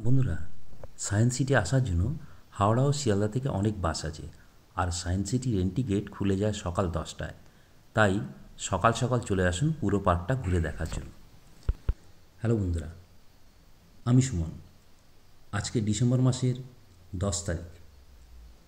বন্ধুরা, science city আসার জন্য হাওড়া ও শিয়ালদা থেকে অনেক বাস আছে। আর সায়েন্স সিটির এন্ট্রি গেট খুলে যায় সকাল 10টায়। তাই সকাল সকাল চলে আসুন পুরো পার্কটা ঘুরে দেখার জন্য। হ্যালো বন্ধুরা, আমি সুমন। আজকে ডিসেম্বর মাসের 10 তারিখ।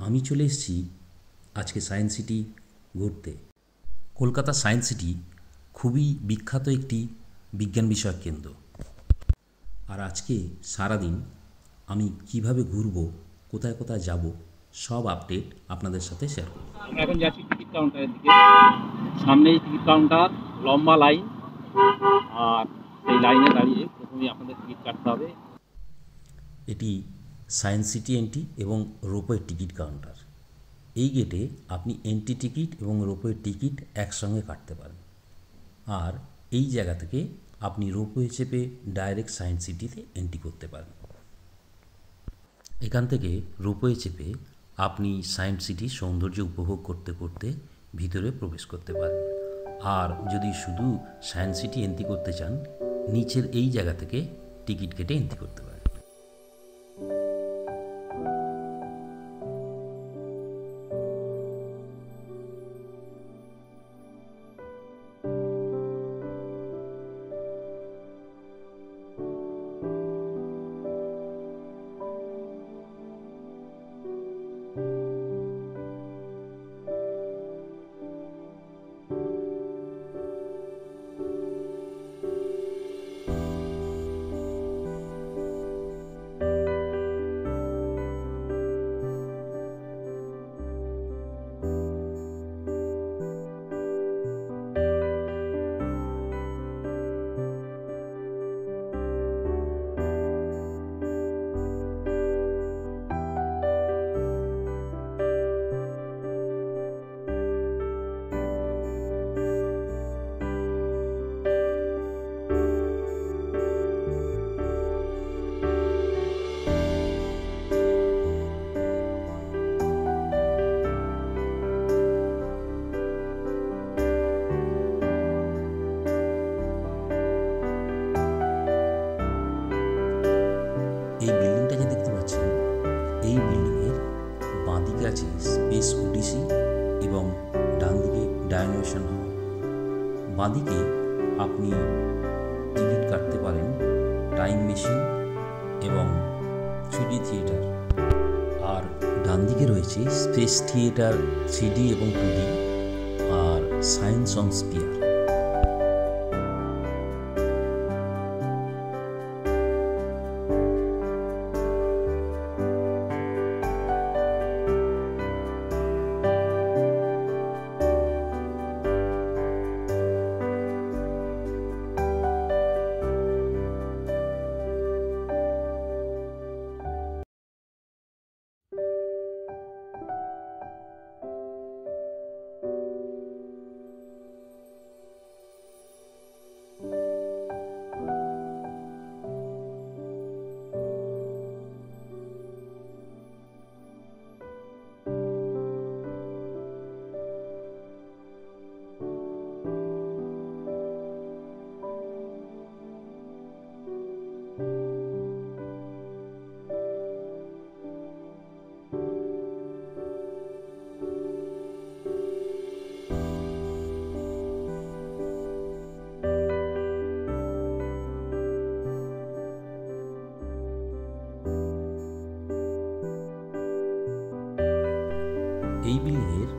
আমি চলে এসেছি আজকে সায়েন্স সিটি ঘুরতে। কলকাতা সায়েন্স সিটি খুবই বিখ্যাত একটি বিজ্ঞান বিষয়ক কেন্দ্র। আর আজকে সারাদিন আমি কিভাবে ঘুরবো, কোথায় কোথায় যাব, সব আপডেট আপনাদের সাথে শেয়ার করব। আমরা এখন যাচ্ছি টিকিট কাউন্টারের দিকে। সামনেই টিকিট কাউন্টার, লম্বা লাইন। আর সেই লাইনে দাঁড়িয়ে প্রথমেই আপনাদের টিকিট কাটতে হবে। এটি সায়েন্স সিটি এন্ট্রি এবং রোপওয়ে টিকিট কাউন্টার। এই গেটে আপনি এন্ট্রি টিকিট এবং রোপওয়ে টিকিট একসঙ্গে কাটতে পারেন। আর এই জায়গা থেকে আপনি রোপওয়ে চেপে ডাইরেক্ট সায়েন্স সিটিতে এন্ট্রি করতে পারেন। এখান থেকে রোপওয়ে চেপে আপনি সায়েন্স সিটির সৌন্দর্য উপভোগ করতে করতে ভিতরে প্রবেশ করতে পারেন। আর যদি শুধু সায়েন্স সিটি এন্ট্রি করতে চান, নিচের এই জায়গা থেকে টিকিট কেটে এন্ট্রি করতে পারেন। এই বিল্ডিংটা যে দেখতে পাচ্ছেন, এই বিল্ডিংয়ের বাঁদিকে আছে স্পেস ওডিসি এবং ডান দিকে ডায়নোভেশন হল। বাঁদিকে আপনি টিকিট কাটতে পারেন টাইম মেশিন এবং 3D থিয়েটার। আর ডান দিকে রয়েছে স্পেস থিয়েটার 3D এবং 2D R science on spear. এই বিল্ডিংয়ের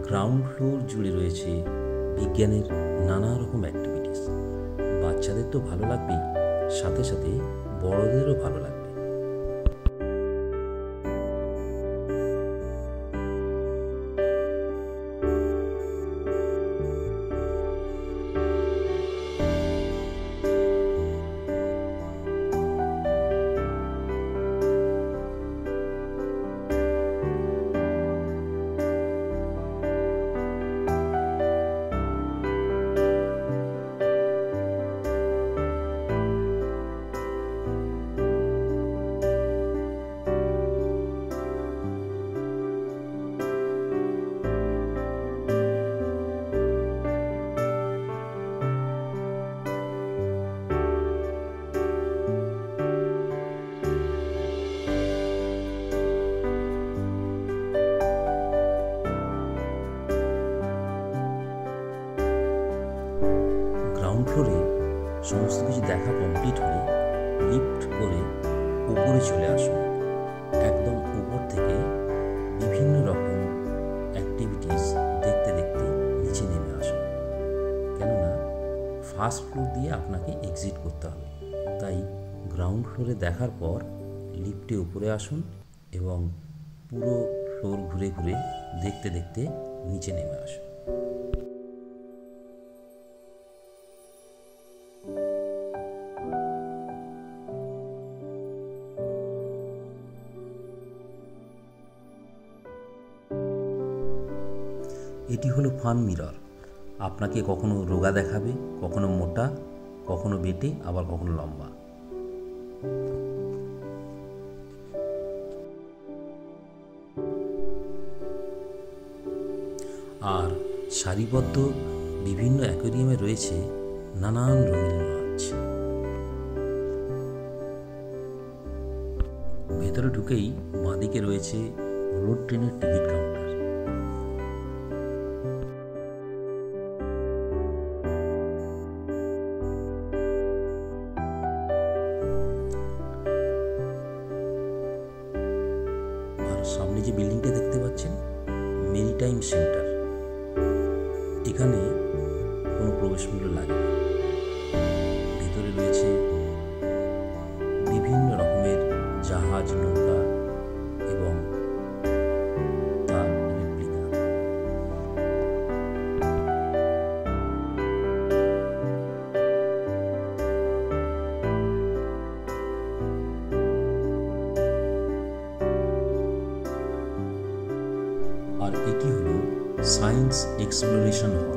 গ্রাউন্ড ফ্লোর জুড়ে রয়েছে বিজ্ঞানের নানা রকম অ্যাক্টিভিটিস। বাচ্চাদের তো ভালো লাগবেই, সাথে সাথে বড়দেরও ভালো লাগবে। গ্রাউন্ড ফ্লোরে সমস্ত কিছু দেখা কমপ্লিট হলে লিফট করে উপরে চলে আসুন। একদম উপর থেকে বিভিন্ন রকম অ্যাক্টিভিটিস দেখতে দেখতে নিচে নেমে আসুন, কেননা ফার্স্ট ফ্লোর দিয়ে আপনাকে এক্সিট করতে হবে। তাই গ্রাউন্ড ফ্লোরে দেখার পর লিফটে উপরে আসুন এবং পুরো ফ্লোর ঘুরে ঘুরে দেখতে দেখতে নিচে নেমে আসুন। এটি হলো ফান মিরর। আপনাকে কখনো রোগা দেখাবে, কখনো মোটা, কখনো বেটে, আবার কখনো লম্বা। আর সারিবদ্ধ বিভিন্ন অ্যাকোয়ারিয়ামে রয়েছে নানান রঙিন মাছ। ভেতরে ঢুকেই বাঁদিকে রয়েছে রোড ট্রেনের টিকিট কাউন্টার। আর সামনে যে বিল্ডিংটা দেখতে পাচ্ছেন, মেরিটাইম সেন্টার। এখানে কোনো প্রবেশ মূল্য লাগে না। ভেতরে রয়েছে বিভিন্ন রকমের জাহাজ, নৌকা এবং তার রেপ্লিকা। আর এটি হলো সায়েন্স এক্সপ্লোরেশন হল।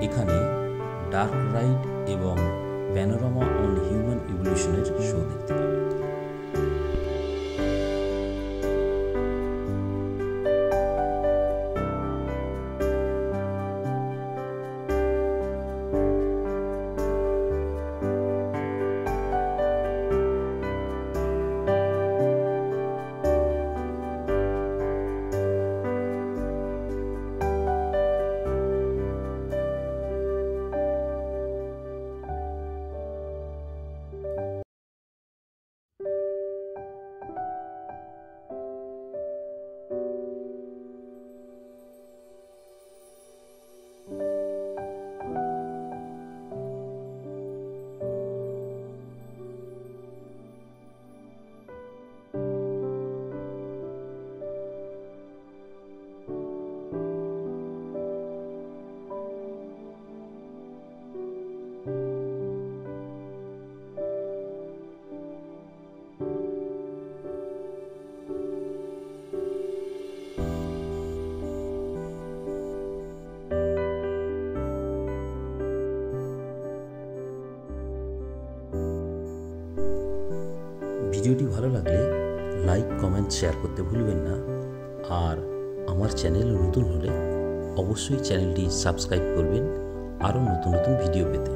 এখানে ডার্ক রাইড এবং প্যানোরামা অন হিউম্যান ইভলিউশনের শো দেখতে পাবেন। ভিডিওটি ভালো লাগলে লাইক, কমেন্ট, শেয়ার করতে ভুলবেন না। আর আমার চ্যানেল নতুন হলে অবশ্যই চ্যানেলটি সাবস্ক্রাইব করবেন আরও নতুন নতুন ভিডিও পেতে।